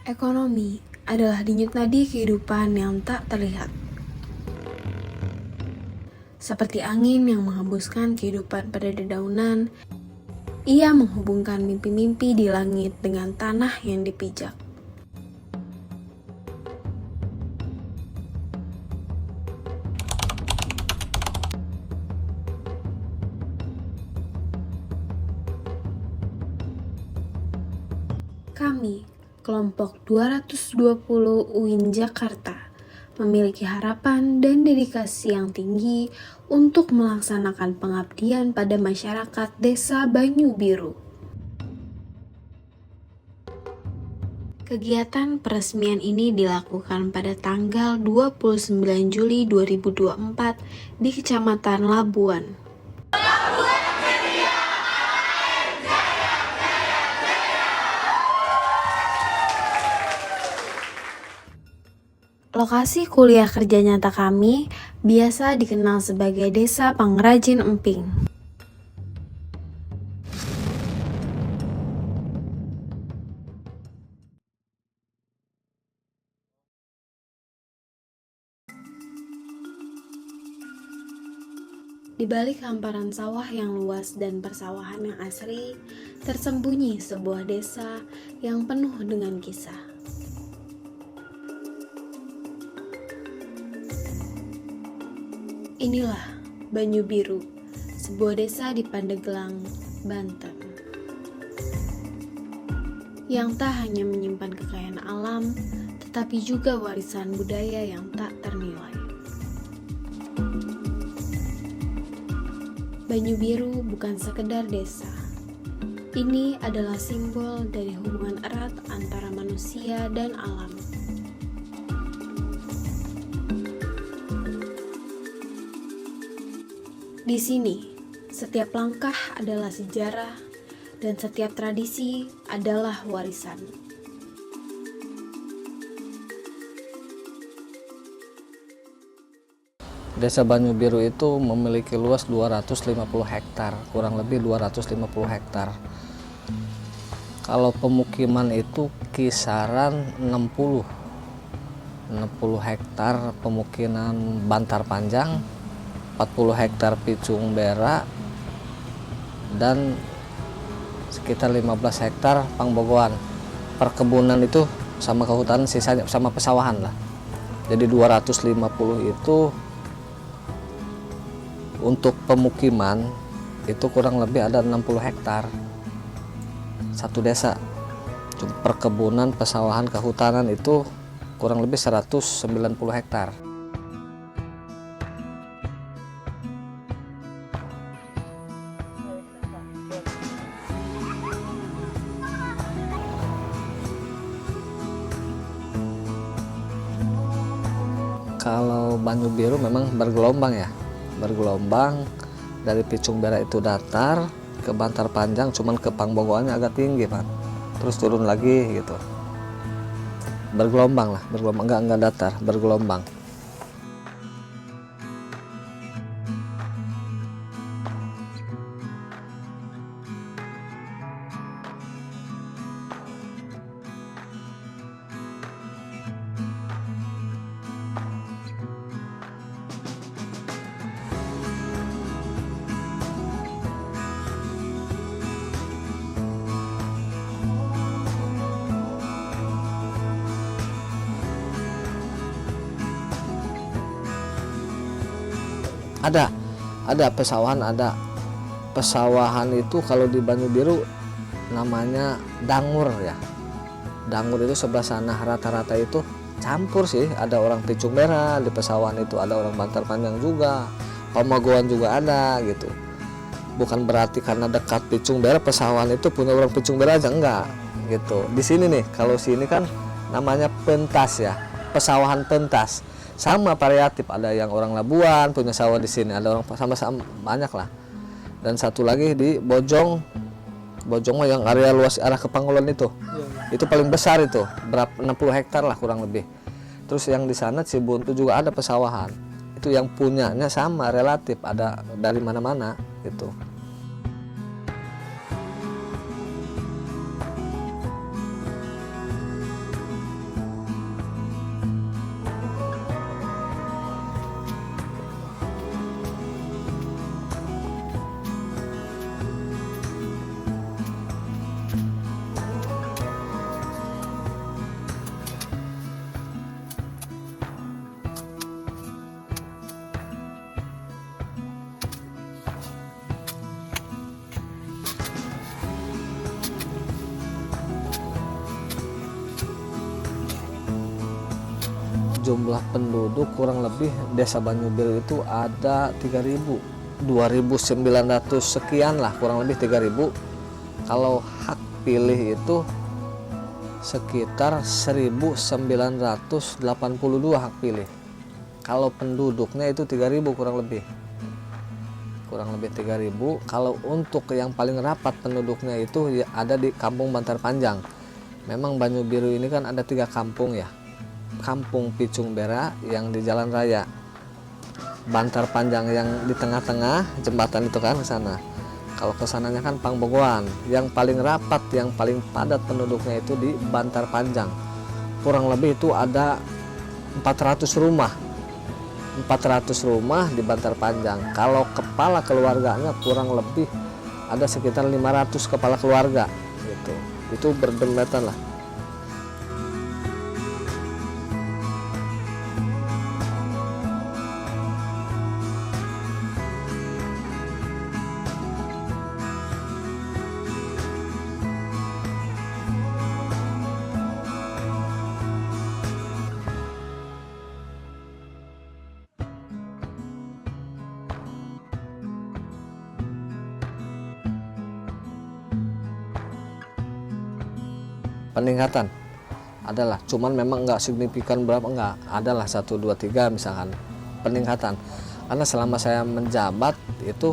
Ekonomi adalah denyut nadi kehidupan yang tak terlihat. Seperti angin yang menghembuskan kehidupan pada dedaunan, ia menghubungkan mimpi-mimpi di langit dengan tanah yang dipijak. Kami, kelompok 220 UIN Jakarta, memiliki harapan dan dedikasi yang tinggi untuk melaksanakan pengabdian pada masyarakat Desa Banyu Biru. Kegiatan peresmian ini dilakukan pada tanggal 29 Juli 2024 di Kecamatan Labuan. Lokasi kuliah kerja nyata kami biasa dikenal sebagai Desa Pengrajin Emping. Di balik hamparan sawah yang luas dan persawahan yang asri, tersembunyi sebuah desa yang penuh dengan kisah. Inilah Banyu Biru, sebuah desa di Pandeglang, Banten, yang tak hanya menyimpan kekayaan alam, tetapi juga warisan budaya yang tak ternilai. Banyu Biru bukan sekedar desa. Ini adalah simbol dari hubungan erat antara manusia dan alam. Di sini, setiap langkah adalah sejarah dan setiap tradisi adalah warisan. Desa Banyu Biru itu memiliki luas 250 hektar, kurang lebih 250 hektar. Kalau pemukiman itu kisaran 60 hektar pemukiman Bantar Panjang, 40 hektar Picung Bera, dan sekitar 15 hektar Pangbogoan. Perkebunan itu sama kehutanan, sisanya sama pesawahan lah. Jadi 250 itu untuk pemukiman itu kurang lebih ada 60 hektar satu desa. Perkebunan, pesawahan, kehutanan itu kurang lebih 190 hektar. Kalau Banyu Biru memang bergelombang ya, bergelombang. Dari Picung Bera itu datar, ke Bantar Panjang cuman ke Pangbogoannya agak tinggi Pak, terus turun lagi gitu, bergelombang lah, bergelombang, enggak datar, bergelombang. Ada pesawahan, ada pesawahan itu kalau di Banyu Biru namanya dangur ya. Dangur itu sebelah sana rata-rata itu campur sih, ada orang Picung Bera di pesawahan itu, ada orang Bantar Panjang juga, Pamagoan juga ada gitu. Bukan berarti karena dekat Picung Bera pesawahan itu punya orang Picung Bera aja, enggak gitu. Di sini nih, kalau sini kan namanya pentas ya, pesawahan pentas. Sama variatif, ada yang orang Labuan punya sawah di sini, ada orang sama-sama banyak lah. Dan satu lagi di Bojong mah yang area luas arah ke Pangolon itu. Itu paling besar itu, berapa 60 hektar lah kurang lebih. Terus yang di sana Cibuntu juga ada pesawahan. Itu yang punyanya sama relatif, ada dari mana-mana gitu. jumlah penduduk kurang lebih Desa Banyubiru itu ada 3.000, 2.900 sekian lah, kurang lebih 3.000. Kalau hak pilih itu sekitar 1.982 hak pilih. Kalau penduduknya itu 3.000 kurang lebih 3.000. Kalau untuk yang paling rapat penduduknya itu ya ada di Kampung Bantar Panjang. Memang Banyubiru ini kan ada 3 kampung ya. Kampung Picung Bera yang di jalan raya, Bantar Panjang yang di tengah-tengah jembatan itu kan ke sana. Kalau ke sananya kan Pangbogoan. Yang paling rapat, yang paling padat penduduknya itu di Bantar Panjang. Kurang lebih itu ada 400 rumah. 400 rumah di Bantar Panjang. Kalau kepala keluarganya kurang lebih ada sekitar 500 kepala keluarga gitu. Itu berdempetan lah. Peningkatan adalah, cuman memang nggak signifikan berapa, nggak, adalah 1, 2, 3 misalkan peningkatan. Karena selama saya menjabat itu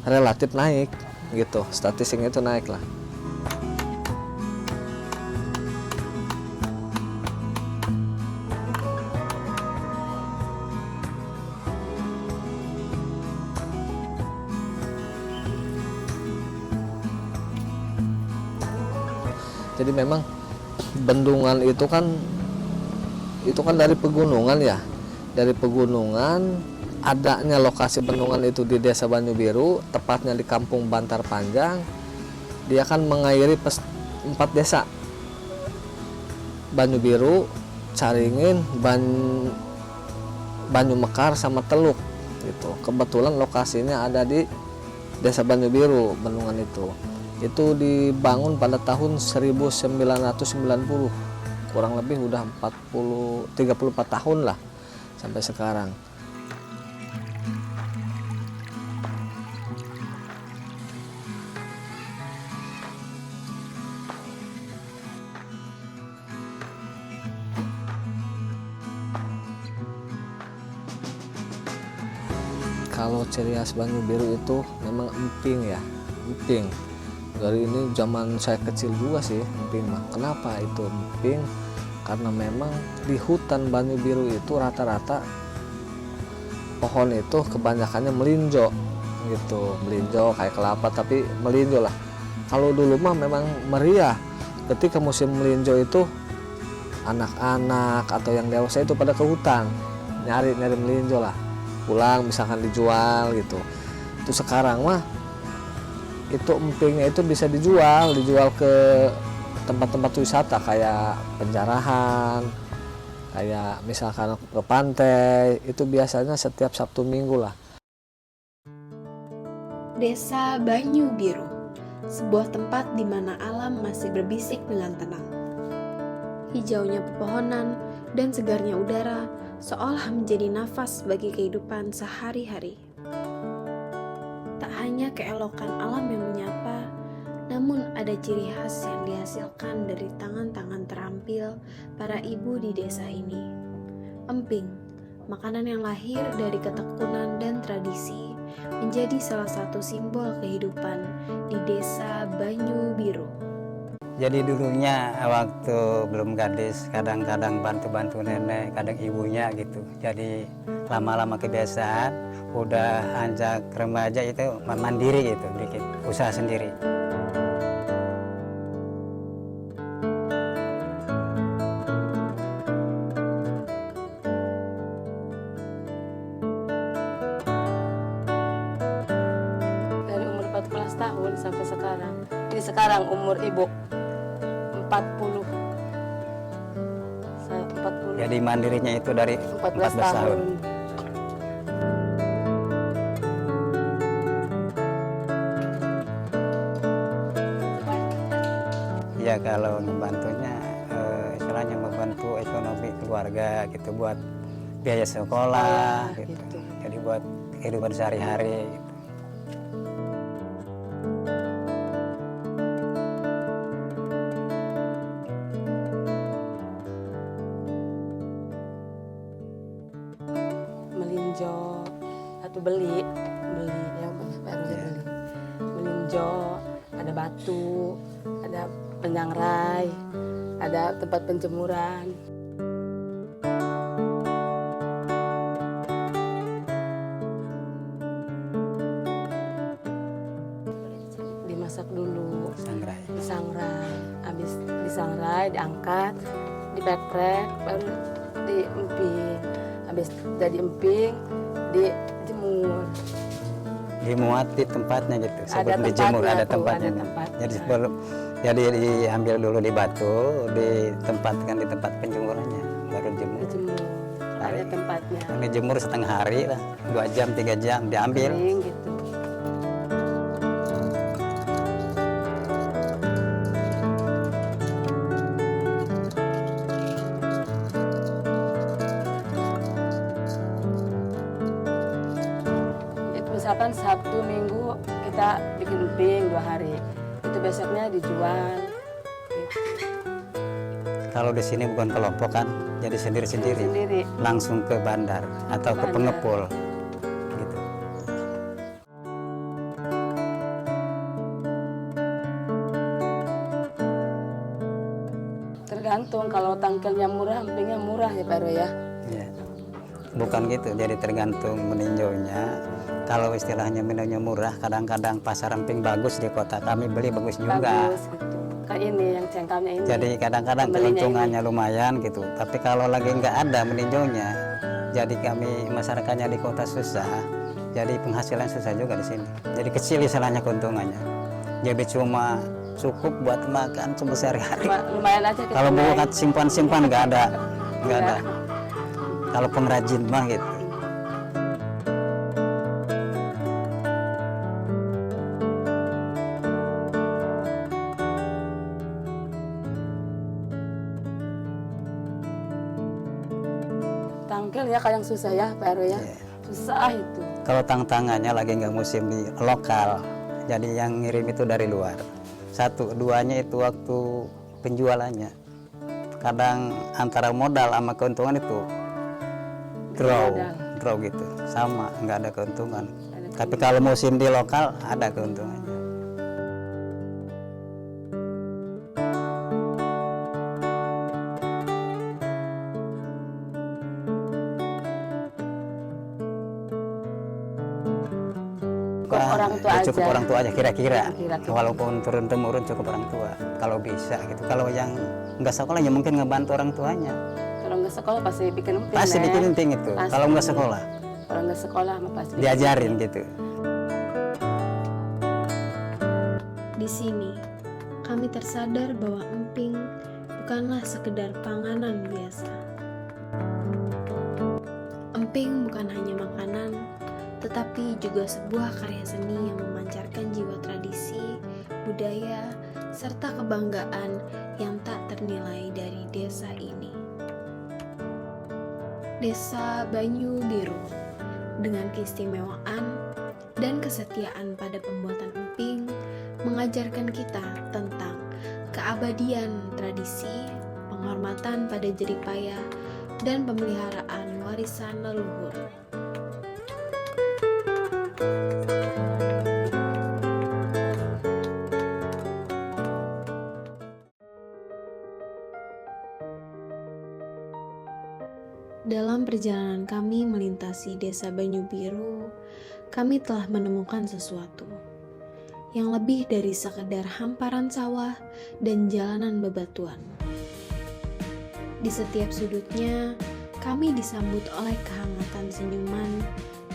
relatif naik gitu, statistiknya itu naik lah. Jadi memang bendungan itu kan dari pegunungan ya, dari pegunungan. Adanya lokasi bendungan itu di Desa Banyubiru, tepatnya di Kampung Bantar Panjang. Dia akan mengairi 4 desa, Banyubiru, Caringin, Banyumekar sama Teluk gitu. Kebetulan lokasinya ada di Desa Banyubiru bendungan itu. Itu dibangun pada tahun 1990, kurang lebih udah 34 tahun lah sampai sekarang. Kalau ciri khas Banyubiru itu memang emping ya, emping. Dari ini zaman saya kecil juga sih emping mah. Kenapa itu emping? Karena memang di hutan Banyubiru itu rata-rata pohon itu kebanyakannya melinjo gitu, melinjo kayak kelapa tapi melinjo lah. Kalau dulu mah memang meriah. Ketika musim melinjo itu anak-anak atau yang dewasa itu pada ke hutan nyari melinjo lah, pulang misalkan dijual gitu. Itu sekarang mah itu empingnya itu bisa dijual ke tempat-tempat wisata kayak Penjarahan, kayak misalkan ke pantai. Itu biasanya setiap Sabtu Minggu lah. Desa Banyubiru, sebuah tempat di mana alam masih berbisik dengan tenang. Hijaunya pepohonan dan segarnya udara seolah menjadi nafas bagi kehidupan sehari-hari. Tak hanya keelokan alam yang menyapa, namun ada ciri khas yang dihasilkan dari tangan-tangan terampil para ibu di desa ini. Emping, makanan yang lahir dari ketekunan dan tradisi, menjadi salah satu simbol kehidupan di Desa Banyubiru. Jadi dulunya waktu belum gadis, kadang-kadang bantu-bantu nenek, kadang ibunya gitu. Jadi lama-lama kebiasaan, udah anjak remaja itu mandiri gitu, bikin usaha sendiri. Dari umur 14 tahun sampai sekarang. Ini sekarang umur ibu 40. Jadi mandirinya itu dari 14 tahun. Ya kalau membantunya, istilahnya membantu ekonomi keluarga. keluarga gitu, buat biaya sekolah gitu. gitu. Jadi buat kehidupan sehari-hari gitu. Melinjo atau beli ya baru beli melinjo, ada batu, ada penyangrai, ada tempat penjemuran. Dimasak dulu, Sangrai. disangrai, habis disangrai diangkat, dipeprek, baru diemping. Habis jadi emping, dijemur. Dimuat di tempatnya gitu, Ada sebelum dijemur tempatnya ada tuh, tempatnya. ada tempatnya. Jadi sebelum diambil dulu di batu, ditempatkan di tempat penjemurannya, baru dijemur. Dijemur, ada tempatnya. Dijemur setengah hari lah, 2 jam 3 jam diambil. Kering gitu. Itu misalkan Sabtu Minggu kita bikin emping 2 hari, itu besoknya dijual. Gitu. Kalau di sini bukan kelompok kan, jadi sendiri-sendiri. Sendiri. Langsung ke bandar atau ke Bandar. pengepul. Gitu. Tergantung kalau tangkelnya murah, empingnya murah ya Pak Ro ya. Ya. Bukan gitu, jadi tergantung meninjaunya. Kalau istilahnya meninjaunya murah, kadang-kadang pasar emping bagus di kota kami beli bagus juga. Bagus gitu. Kayak ini yang cengkamnya ini. Jadi kadang-kadang Pembelinya keuntungannya lumayan gitu. Tapi kalau lagi nggak ada meninjaunya, jadi kami masyarakatnya di kota susah, jadi penghasilan susah juga di sini. Jadi kecil istilahnya keuntungannya. Jadi cuma cukup buat makan cuma sehari-hari. Lumayan aja kita Kalau naik. buat simpan-simpan nggak ada. Nggak. Kalau pengrajin mah gitu. Tangkel ya kadang susah ya Pak Ro ya. Iya. Susah itu. Kalau tantangannya lagi nggak musim di lokal, jadi yang ngirim itu dari luar. 1, 2-nya itu waktu penjualannya. Kadang antara modal sama keuntungan itu Modal. draw gitu, sama nggak ada keuntungan. Ada Tapi kalau musim di lokal ada keuntungannya. Cukup orang tua aja. Cukup orang tua aja kira-kira. Kira-kira. Walaupun turun temurun cukup orang tua. Kalau bisa gitu. Kalau yang nggak sekolah ya mungkin ngebantu orang tuanya. Kalau nggak sekolah pasti bikin emping. Pasti Nek. bikin emping itu. Pasti. Kalau nggak sekolah Kalau nggak sekolah mah pasti bikin diajarin emping. gitu. Di sini, kami tersadar bahwa emping bukanlah sekedar panganan biasa. Emping bukan hanya makanan, tetapi juga sebuah karya seni yang memancarkan jiwa tradisi, budaya, serta kebanggaan yang tak ternilai dari desa ini. Desa Banyu Biru dengan keistimewaan dan kesetiaan pada pembuatan emping mengajarkan kita tentang keabadian tradisi, penghormatan pada jerih payah, dan pemeliharaan warisan leluhur. Dalam perjalanan kami melintasi desa Banyu Biru, kami telah menemukan sesuatu yang lebih dari sekedar hamparan sawah dan jalanan bebatuan. Di setiap sudutnya, kami disambut oleh kehangatan senyuman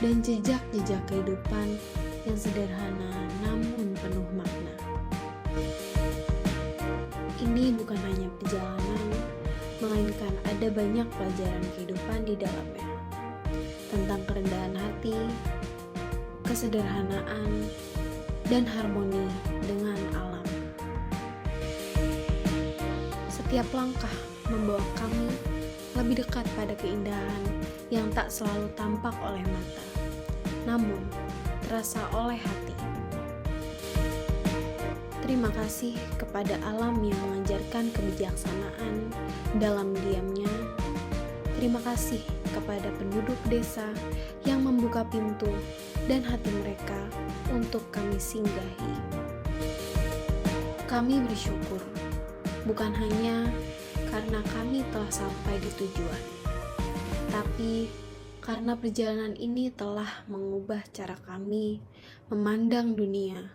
dan jejak-jejak kehidupan yang sederhana namun penuh makna. Ini bukan hanya perjalanan, melainkan ada banyak pelajaran kehidupan di dalamnya. Tentang kerendahan hati, kesederhanaan, dan harmoni dengan alam. Setiap langkah membawa kami lebih dekat pada keindahan yang tak selalu tampak oleh mata, namun terasa oleh hati. Terima kasih kepada alam yang mengajarkan kebijaksanaan dalam diamnya. Terima kasih kepada penduduk desa yang membuka pintu dan hati mereka untuk kami singgahi. Kami bersyukur, bukan hanya karena kami telah sampai di tujuan, tapi karena perjalanan ini telah mengubah cara kami memandang dunia